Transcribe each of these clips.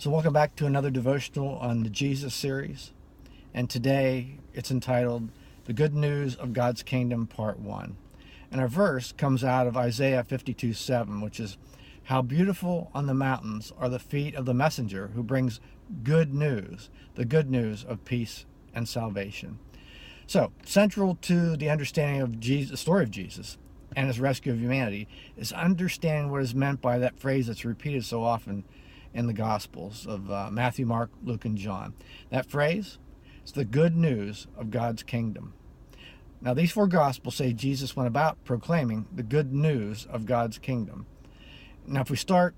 So welcome back to another devotional on the Jesus series. And today it's entitled The Good News of God's Kingdom, Part 1. And our verse comes out of Isaiah 52:7, which is, "How beautiful on the mountains are the feet of the messenger who brings good news, the good news of peace and salvation." So, central to the understanding of Jesus, the story of Jesus and his rescue of humanity, is understanding what is meant by that phrase that's repeated so often in the Gospels of Matthew, Mark, Luke, and John. That phrase is the good news of God's kingdom. Now, these four Gospels say Jesus went about proclaiming the good news of God's kingdom. Now, if we start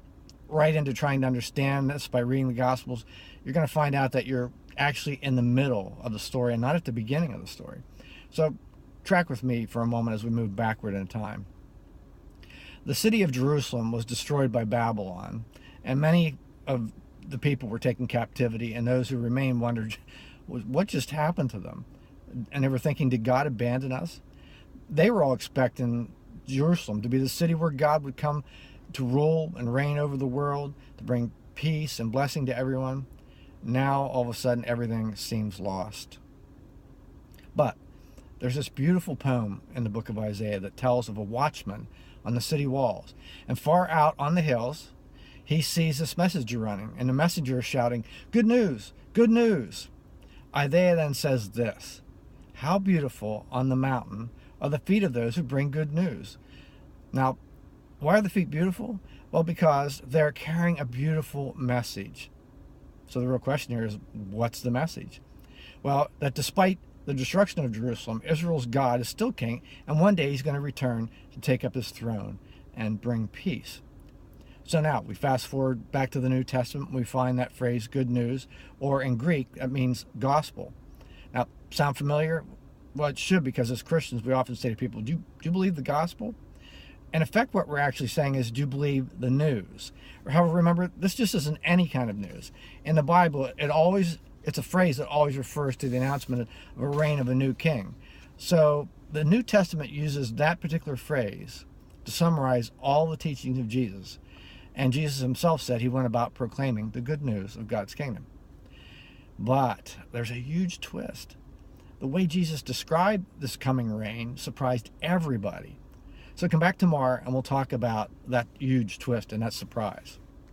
right into trying to understand this by reading the Gospels, you're going to find out that you're actually in the middle of the story and not at the beginning of the story. So, track with me for a moment as we move backward in time. The city of Jerusalem was destroyed by Babylon, and many of the people were taken captivity, and those who remained wondered what just happened to them. And they were thinking, did God abandon us? They were all expecting Jerusalem to be the city where God would come to rule and reign over the world, to bring peace and blessing to everyone. Now, all of a sudden, everything seems lost. But there's this beautiful poem in the book of Isaiah that tells of a watchman on the city walls. And far out on the hills, he sees this messenger running, and the messenger is shouting, "Good news! Good news!" Isaiah then says this, "How beautiful on the mountain are the feet of those who bring good news." Now, why are the feet beautiful? Well, because they're carrying a beautiful message. So the real question here is, what's the message? Well, that despite the destruction of Jerusalem, Israel's God is still king, and one day he's going to return to take up his throne and bring peace. So now we fast forward back to the New Testament. We find that phrase good news, or in Greek, that means gospel. Now, sound familiar? Well, it should, because as Christians, we often say to people, do you believe the gospel? In effect, what we're actually saying is, do you believe the news? Or however, remember, this just isn't any kind of news. In the Bible, it's a phrase that always refers to the announcement of a reign of a new king. So the New Testament uses that particular phrase to summarize all the teachings of Jesus. And Jesus himself said he went about proclaiming the good news of God's kingdom. But there's a huge twist. The way Jesus described this coming reign surprised everybody. So come back tomorrow and we'll talk about that huge twist and that surprise.